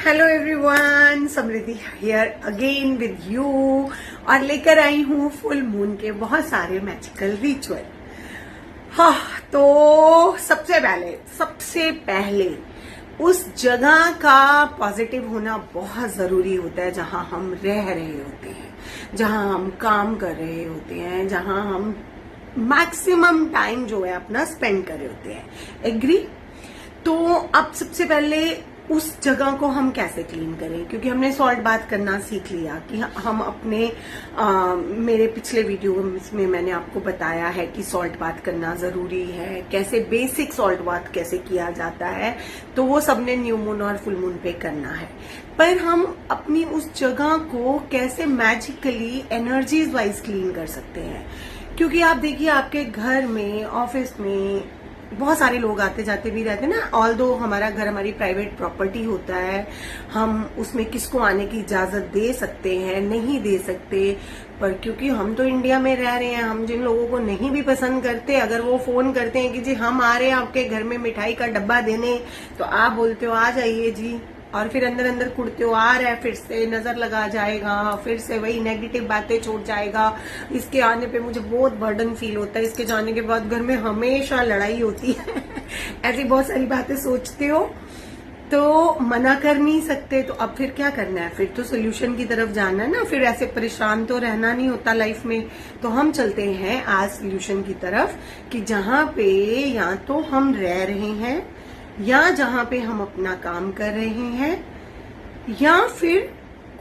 Hello everyone, Samriddhi here again with you और लेकर आई हूँ फुल मून के बहुत सारे मैजिकल रिचुअल। हाँ, तो सबसे पहले उस जगह का पॉजिटिव होना बहुत जरूरी होता है जहां हम रह रहे होते हैं, जहां हम काम कर रहे होते हैं, जहां हम मैक्सिमम टाइम जो है अपना स्पेंड कर रहे होते हैं। एग्री? तो अब सबसे पहले उस जगह को हम कैसे क्लीन करें, क्योंकि हमने सॉल्ट बाथ करना सीख लिया कि हम अपने मेरे पिछले वीडियो में मैंने आपको बताया है कि सॉल्ट बाथ करना जरूरी है, कैसे बेसिक सॉल्ट बाथ कैसे किया जाता है, तो वो सबने न्यू मून और फुल मून पे करना है। पर हम अपनी उस जगह को कैसे मैजिकली एनर्जीज वाइज क्लीन कर सकते हैं, क्योंकि आप देखिए आपके घर में, ऑफिस में बहुत सारे लोग आते जाते भी रहते हैं ना। ऑल्दो हमारा घर हमारी प्राइवेट प्रॉपर्टी होता है, हम उसमें किसको आने की इजाजत दे सकते हैं, नहीं दे सकते, पर क्योंकि हम तो इंडिया में रह रहे हैं, हम जिन लोगों को नहीं भी पसंद करते, अगर वो फोन करते हैं कि जी हम आ रहे हैं आपके घर में मिठाई का डब्बा देने, तो आप बोलते हो आ जाइए जी, और फिर अंदर अंदर कुड़ते हो आ रहा है, फिर से नजर लगा जाएगा, फिर से वही नेगेटिव बातें छोड़ जाएगा, इसके आने पे मुझे बहुत बर्डन फील होता है, इसके जाने के बाद घर में हमेशा लड़ाई होती है ऐसी बहुत सारी बातें सोचते हो, तो मना कर नहीं सकते। तो अब फिर क्या करना है, फिर तो सोल्यूशन की तरफ जाना है ना, फिर ऐसे परेशान तो रहना नहीं होता लाइफ में। तो हम चलते हैं आज सोल्यूशन की तरफ कि जहां पे या तो हम रह रहे हैं, या जहां पे हम अपना काम कर रहे हैं, या फिर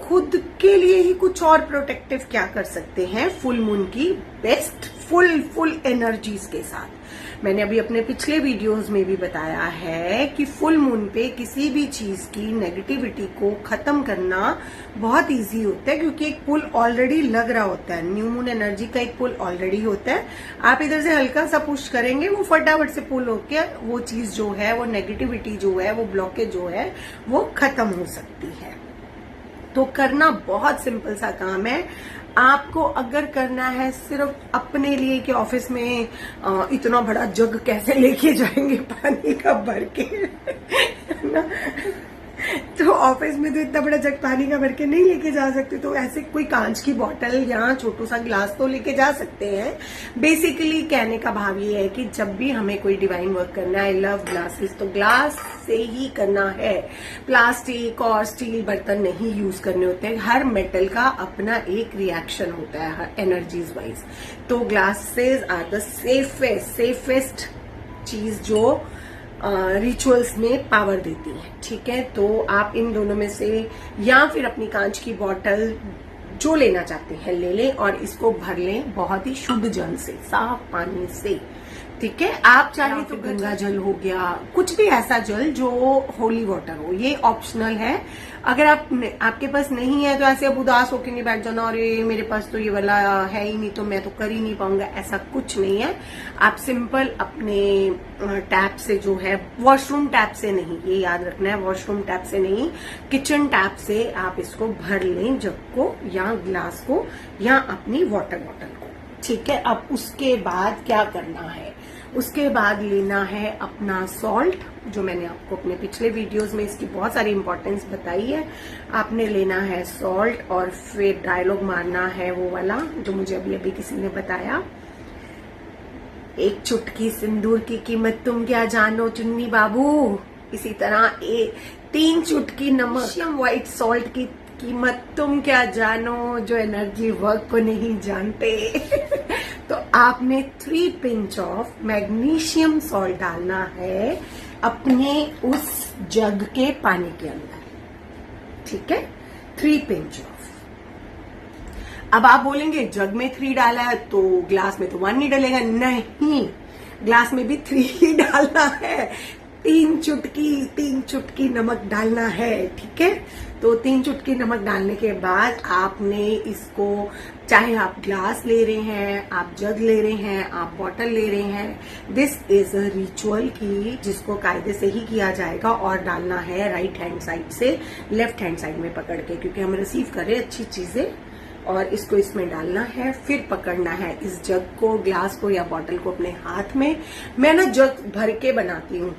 खुद के लिए ही कुछ और प्रोटेक्टिव क्या कर सकते हैं फुल मून की बेस्ट फुल एनर्जीज के साथ। मैंने अभी अपने पिछले वीडियोस में भी बताया है कि फुल मून पे किसी भी चीज की नेगेटिविटी को खत्म करना बहुत इजी होता है, क्योंकि एक पुल ऑलरेडी लग रहा होता है। न्यू मून एनर्जी का एक पुल ऑलरेडी होता है, आप इधर से हल्का सा पुश करेंगे, वो फटाफट से पुल होके वो चीज जो है, वो नेगेटिविटी जो है, वो ब्लॉकेज जो है, वो खत्म हो सकती है। तो करना बहुत सिंपल सा काम है। आपको अगर करना है सिर्फ अपने लिए कि ऑफिस में इतना बड़ा जग कैसे लेके जाएंगे पानी का भर के ना, तो ऑफिस में तो इतना बड़ा जग पानी का भर के नहीं लेके जा सकते, तो ऐसे कोई कांच की बोतल या छोटू सा गिलास तो लेके जा सकते हैं। बेसिकली कहने का भाव ये है कि जब भी हमें कोई डिवाइन वर्क करना है, आई लव ग्लासेस, तो ग्लास से ही करना है। प्लास्टिक और स्टील बर्तन नहीं यूज करने होते हैं। हर मेटल का अपना एक रिएक्शन होता है हर एनर्जीज वाइज। तो ग्लासेस आर द सेफेस्ट चीज जो रिचुअल्स में पावर देती है। ठीक है, तो आप इन दोनों में से या फिर अपनी कांच की बोतल जो लेना चाहते हैं ले लें और इसको भर लें बहुत ही शुद्ध जल से, साफ पानी से। ठीक है, आप चाहे तो गंगा जल हो गया, कुछ भी ऐसा जल जो होली वाटर हो, ये ऑप्शनल है। अगर आपके पास नहीं है तो ऐसे अब उदास होकर नहीं बैठ जाना, और मेरे पास तो ये वाला है ही नहीं तो मैं तो कर ही नहीं पाऊंगा, ऐसा कुछ नहीं है। आप सिंपल अपने टैप से जो है, वॉशरूम टैप से नहीं, ये याद रखना है, वॉशरूम टैप से नहीं, किचन टैप से आप इसको भर लें, जग को या ग्लास को या अपनी वाटर बॉटल को। ठीक है, अब उसके बाद क्या करना है, उसके बाद लेना है अपना सॉल्ट, जो मैंने आपको अपने पिछले वीडियोस में इसकी बहुत सारी इंपॉर्टेंस बताई है। आपने लेना है सॉल्ट और फिर डायलॉग मारना है वो वाला जो मुझे अभी अभी किसी ने बताया, एक चुटकी सिंदूर की कीमत तुम क्या जानो चुन्नी बाबू। इसी तरह 3 चुटकी नमक व्हाइट सॉल्ट की कीमत तुम क्या जानो, जो एनर्जी वर्क को नहीं जानते तो आपने 3 पिंच ऑफ मैग्नीशियम सॉल्ट डालना है अपने उस जग के पानी के अंदर। ठीक है, 3 पिंच ऑफ। अब आप बोलेंगे जग में 3 डाला है तो ग्लास में तो 1 नहीं डलेगा। नहीं, ग्लास में भी 3 ही डालना है। 3 चुटकी नमक डालना है। ठीक है, तो 3 चुटकी नमक डालने के बाद आपने इसको, चाहे आप ग्लास ले रहे हैं, आप जग ले रहे हैं, आप बॉटल ले रहे हैं, दिस इज अ रिचुअल की जिसको कायदे से ही किया जाएगा, और डालना है राइट हैंड साइड से लेफ्ट हैंड साइड में पकड़ के, क्योंकि हम रिसीव कर रहे हैं अच्छी चीजें, और इसको इसमें डालना है। फिर पकड़ना है इस जग को, ग्लास को या बॉटल को अपने हाथ में। मैं ना जग भर के बनाती हूँ,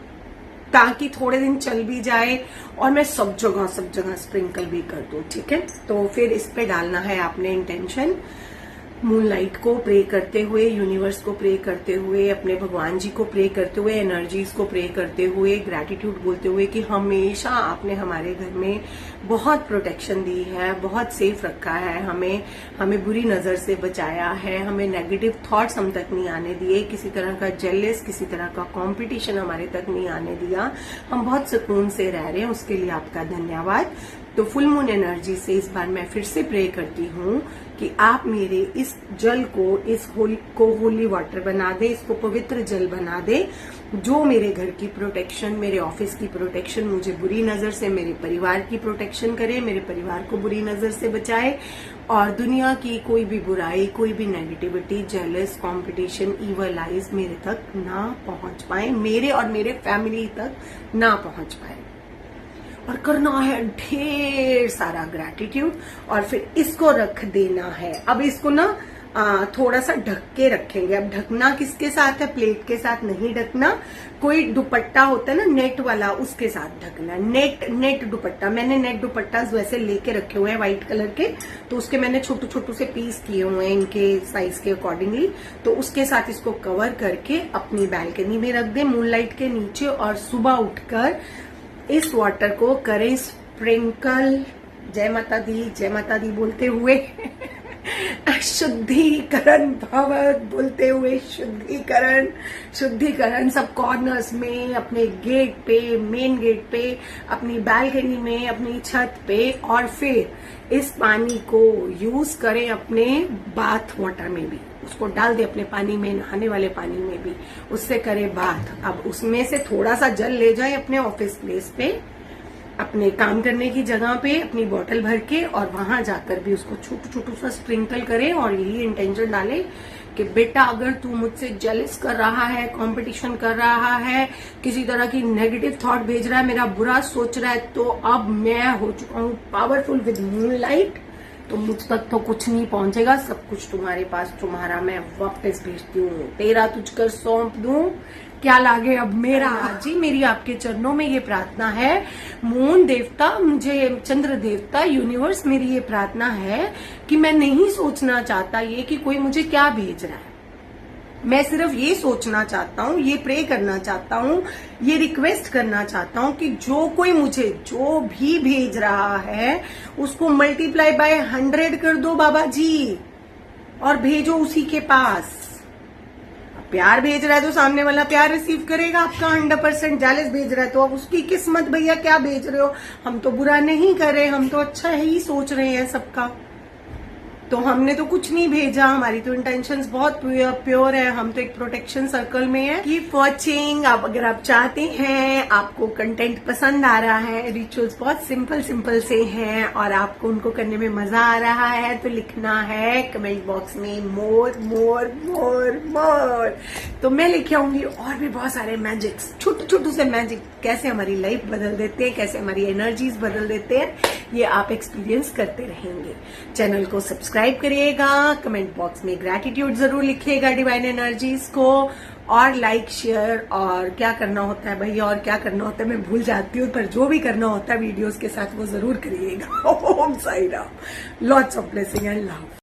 ताकि थोड़े दिन चल भी जाए और मैं सब जगह स्प्रिंकल भी कर दूं, ठीक है। तो फिर इस पे डालना है आपने इंटेंशन, मूनलाइट को प्रे करते हुए, यूनिवर्स को प्रे करते हुए, अपने भगवान जी को प्रे करते हुए, एनर्जीज को प्रे करते हुए, ग्रैटिट्यूड बोलते हुए कि हमेशा आपने हमारे घर में बहुत प्रोटेक्शन दी है, बहुत सेफ रखा है, हमें बुरी नजर से बचाया है, हमें नेगेटिव थॉट्स हम तक नहीं आने दिए, किसी तरह का जेलस, किसी तरह का कंपटीशन हमारे तक नहीं आने दिया, हम बहुत सुकून से रह रहे हैं, उसके लिए आपका धन्यवाद। तो फुल मून एनर्जी से इस बार मैं फिर से प्रे करती हूँ कि आप मेरे इस जल को, इस होली वाटर बना दे, इसको पवित्र जल बना दे, जो मेरे घर की प्रोटेक्शन, मेरे ऑफिस की प्रोटेक्शन, मुझे बुरी नजर से, मेरे परिवार की प्रोटेक्शन करे, मेरे परिवार को बुरी नजर से बचाए, और दुनिया की कोई भी बुराई, कोई भी negativity, jealous, competition, evil eyes मेरे तक ना पहुंच पाए, मेरे और मेरे फैमिली तक ना पहुंच पाए। और करना है ढेर सारा ग्रैटिट्यूड, और फिर इसको रख देना है। अब इसको ना थोड़ा सा ढक के रखेंगे। अब ढकना किसके साथ है? प्लेट के साथ नहीं ढकना, कोई दुपट्टा होता है ना नेट वाला, उसके साथ ढकना। नेट दुपट्टा, मैंने नेट दुपट्टा वैसे लेके रखे हुए हैं व्हाइट कलर के, तो उसके मैंने छोटू छोटू से पीस किए हुए हैं इनके साइज के अकॉर्डिंगली। तो उसके साथ इसको कवर करके अपनी बैल्कनी में रख दे, मूनलाइट के नीचे, और सुबह उठकर इस वाटर को करें स्प्रिंकल, जय माता दी बोलते हुए शुद्धिकरण भवत बोलते हुए, शुद्धिकरण सब कॉर्नर्स में, अपने गेट पे, मेन गेट पे, अपनी बैल्कनी में, अपनी छत पे, और फिर इस पानी को यूज करें अपने बाथ वाटर में भी, उसको डाल दे अपने पानी में, नहाने वाले पानी में भी, उससे करे बाथ। अब उसमें से थोड़ा सा जल ले जाए अपने ऑफिस प्लेस पे, अपने काम करने की जगह पे, अपनी बोतल भर के, और वहां जाकर भी उसको छोटू छोटू सा स्प्रिंकल करें, और यही इंटेंशन डाले कि बेटा अगर तू मुझसे जेलस कर रहा है, कंपटीशन कर रहा है, किसी तरह की नेगेटिव थॉट भेज रहा है, मेरा बुरा सोच रहा है, तो अब मैं हो चुका हूँ पावरफुल विद मूनलाइट, तो मुझ तक तो कुछ नहीं पहुंचेगा, सब कुछ तुम्हारे पास तुम्हारा मैं वापस भेजती हूँ, तेरा तुझकर सौंप दूं, क्या लागे अब मेरा। जी मेरी आपके चरणों में ये प्रार्थना है, मून देवता, मुझे चंद्र देवता, यूनिवर्स, मेरी ये प्रार्थना है कि मैं नहीं सोचना चाहता ये कि कोई मुझे क्या भेज रहा है, मैं सिर्फ ये सोचना चाहता हूँ, ये प्रे करना चाहता हूँ, ये रिक्वेस्ट करना चाहता हूँ कि जो कोई मुझे जो भी भेज रहा है उसको मल्टीप्लाई बाय 100 कर दो बाबा जी, और भेजो उसी के पास। प्यार भेज रहा है तो सामने वाला प्यार रिसीव करेगा आपका 100%। जेलस भेज रहा है तो अब उसकी किस्मत, भैया क्या भेज रहे हो, हम तो बुरा नहीं कर रहे, हम तो अच्छा ही सोच रहे हैं सबका, तो हमने तो कुछ नहीं भेजा, हमारी तो इंटेंशंस बहुत प्योर है, हम तो एक प्रोटेक्शन सर्कल में है। Keep watching. आप अगर आप चाहते हैं, आपको कंटेंट पसंद आ रहा है, रिचुअल्स बहुत सिंपल से हैं और आपको उनको करने में मजा आ रहा है, तो लिखना है कमेंट बॉक्स में मोर मोर मोर मोर, तो मैं लिखे आऊंगी और भी बहुत सारे मैजिक्स, छोटू से मैजिक, कैसे हमारी लाइफ बदल देते हैं, कैसे हमारी एनर्जीज बदल देते हैं, ये आप एक्सपीरियंस करते रहेंगे। चैनल को सब्सक्राइब करिएगा, कमेंट बॉक्स में ग्रैटिट्यूड जरूर लिखिएगा डिवाइन एनर्जीज को, और लाइक शेयर, और क्या करना होता है भैया, और क्या करना होता है मैं भूल जाती हूँ, पर जो भी करना होता है वीडियोस के साथ वो जरूर करिएगा। Om Sai Ram, lots of blessing and love.